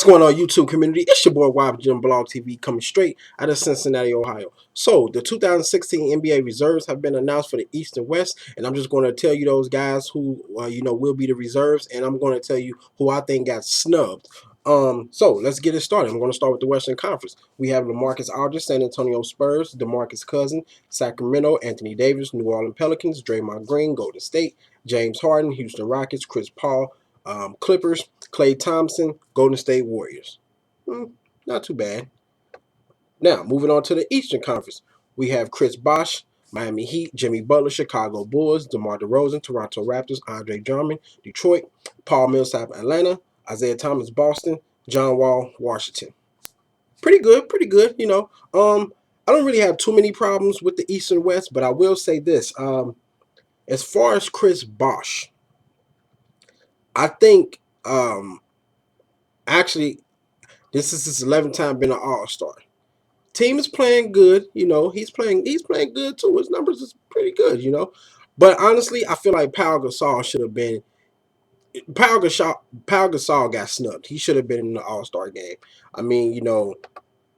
What's going on, YouTube community? It's your boy YfgmBlogTv coming straight out of Cincinnati, Ohio. So, the 2016 NBA reserves have been announced for the East and West, and I'm just going to tell you those guys who, will be the reserves, and I'm going to tell you who I think got snubbed. So let's get it started. I'm going to start with the Western Conference. We have LaMarcus Aldridge, San Antonio Spurs, DeMarcus Cousins, Sacramento, Anthony Davis, New Orleans Pelicans, Draymond Green, Golden State, James Harden, Houston Rockets, Chris Paul, Clippers, Klay Thompson, Golden State Warriors. Not too bad. Now, moving on to the Eastern Conference. We have Chris Bosh, Miami Heat, Jimmy Butler, Chicago Bulls, DeMar DeRozan, Toronto Raptors, Andre Drummond, Detroit, Paul Millsap, Atlanta, Isaiah Thomas, Boston, John Wall, Washington. Pretty good, pretty good, I don't really have too many problems with the East and West, but I will say this. As far as Chris Bosh, I think actually this is his 11th time being an All-Star. Team is playing good, he's playing good too. His numbers is pretty good, But honestly, I feel like Pau Gasol should have been Pau Gasol got snubbed. He should have been in the All-Star game. I mean,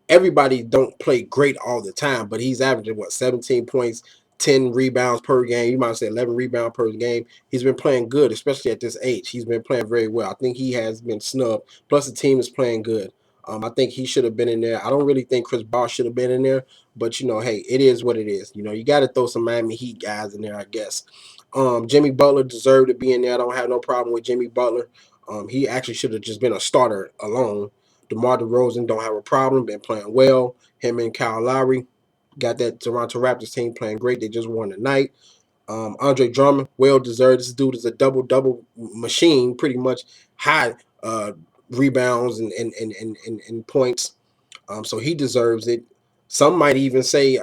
everybody don't play great all the time, but he's averaging 17 points, 10 rebounds per game. You might say 11 rebounds per game. He's been playing good, especially at this age. He's been playing very well. I think he has been snubbed. Plus, the team is playing good. I think he should have been in there. I don't really think Chris Bosh should have been in there, but hey, it is what it is. You got to throw some Miami Heat guys in there, I guess. Jimmy Butler deserved to be in there. I don't have no problem with Jimmy Butler. He actually should have just been a starter alone. DeMar DeRozan don't have a problem, been playing well. Him and Kyle Lowry got that Toronto Raptors team playing great. They just won tonight. Andre Drummond, well deserved. This dude is a double machine, pretty much high rebounds and points. So he deserves it. Some might even say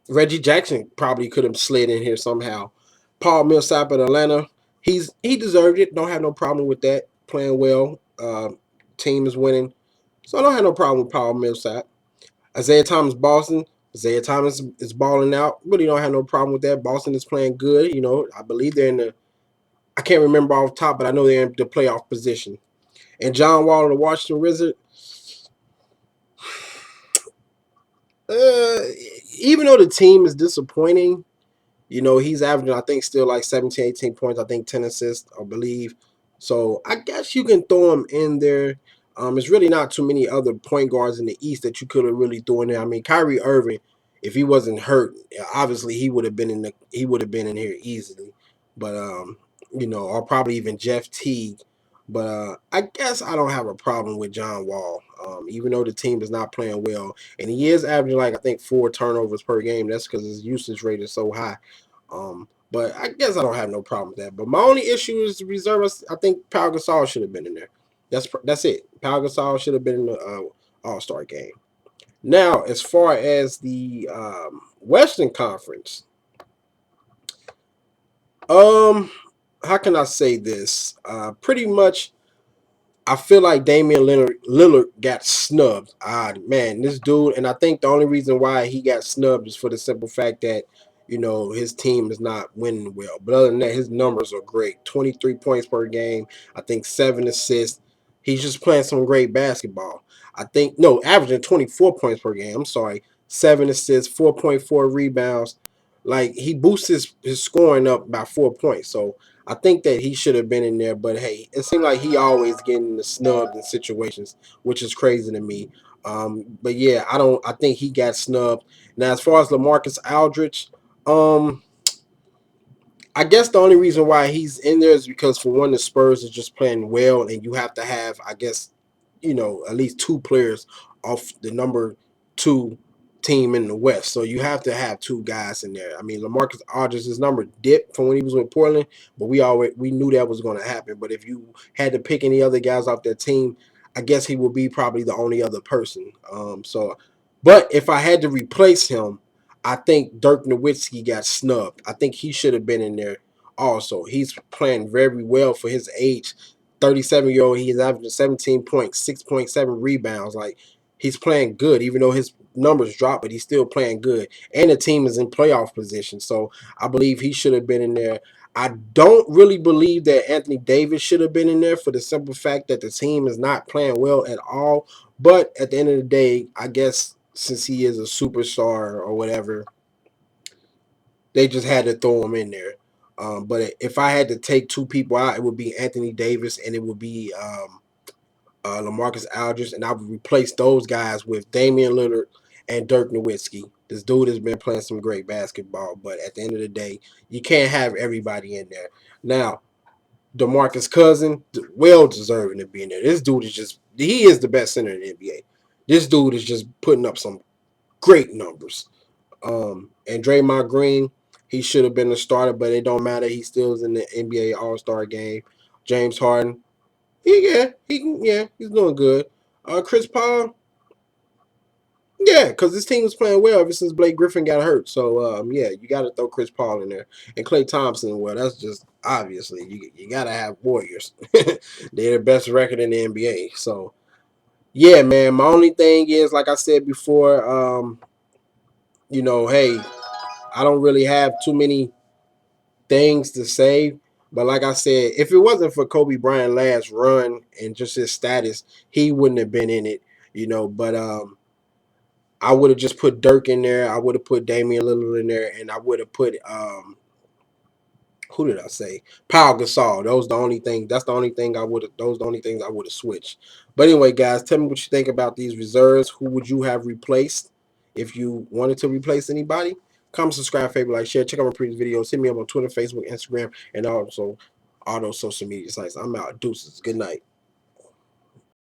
Reggie Jackson probably could have slid in here somehow. Paul Millsap in Atlanta, he deserved it. Don't have no problem with that. Playing well. Team is winning. So I don't have no problem with Paul Millsap. Isaiah Thomas, Boston. Isaiah Thomas is balling out. Really don't have no problem with that. Boston is playing good. I believe they're in the, I can't remember off top, but I know they're in the playoff position. And John Wall of the Washington Wizards, even though the team is disappointing, he's averaging, I think, still like 17, 18 points. I think 10 assists, I believe. So I guess you can throw him in there. There's really not too many other point guards in the East that you could have really thrown in there. I mean, Kyrie Irving, if he wasn't hurt, obviously he would have been in here easily. But or probably even Jeff Teague. But I guess I don't have a problem with John Wall, even though the team is not playing well. And he is averaging, like, I think 4 turnovers per game. That's because his usage rate is so high. But I guess I don't have no problem with that. But my only issue is the reserve. I think Pau Gasol should have been in there. That's it. Pau Gasol should have been in the All-Star game. Now, as far as the Western Conference, how can I say this? Pretty much, I feel like Damian Lillard got snubbed. Man, this dude, and I think the only reason why he got snubbed is for the simple fact that, his team is not winning well. But other than that, his numbers are great. 23 points per game. I think 7 assists. He's just playing some great basketball. I think, no, averaging 24 points per game. I'm sorry. 7 assists, 4.4 rebounds. Like, he boosts his scoring up by 4 points. So I think that he should have been in there, but hey, it seemed like he always getting the snubbed in situations, which is crazy to me. But yeah, I think he got snubbed. Now, as far as LaMarcus Aldridge, I guess the only reason why he's in there is because, for one, the Spurs is just playing well, and you have to have, I guess, at least 2 players off the number 2 team in the West. So you have to have 2 guys in there. I mean, LaMarcus Aldridge's number dipped from when he was with Portland, but we knew that was going to happen. But if you had to pick any other guys off that team, I guess he would be probably the only other person. But if I had to replace him, I think Dirk Nowitzki got snubbed. I think he should have been in there also. He's playing very well for his age. 37-year-old, he is averaging 17 points, 6.7 rebounds. Like, he's playing good, even though his numbers dropped, but he's still playing good. And the team is in playoff position. So I believe he should have been in there. I don't really believe that Anthony Davis should have been in there for the simple fact that the team is not playing well at all. But at the end of the day, I guess since he is a superstar or whatever, they just had to throw him in there. But if I had to take two people out, it would be Anthony Davis and it would be LaMarcus Aldridge, and I would replace those guys with Damian Lillard and Dirk Nowitzki. This dude has been playing some great basketball, but at the end of the day, you can't have everybody in there. Now, DeMarcus Cousins, well deserving to be in there. This dude is he is the best center in the NBA. This dude is just putting up some great numbers. And Draymond Green, he should have been a starter, but it don't matter. He still is in the NBA All-Star game. James Harden, he's doing good. Chris Paul, yeah, because this team was playing well ever since Blake Griffin got hurt. So yeah, you got to throw Chris Paul in there and Klay Thompson. Well, that's just obviously you got to have Warriors. They're the best record in the NBA. So yeah, man. My only thing is, like I said before, hey, I don't really have too many things to say. But like I said, if it wasn't for Kobe Bryant's last run and just his status, he wouldn't have been in it. But I would have just put Dirk in there. I would have put Damian Lillard in there, and I would have put who did I say? Pau Gasol. Those the only thing. That's the only thing I would have. Those the only things I would have switched. But anyway, guys, tell me what you think about these reserves. Who would you have replaced if you wanted to replace anybody? Comment, subscribe, favorite, like, share. Check out my previous videos. Hit me up on Twitter, Facebook, Instagram, and also all those social media sites. I'm out. Deuces. Good night.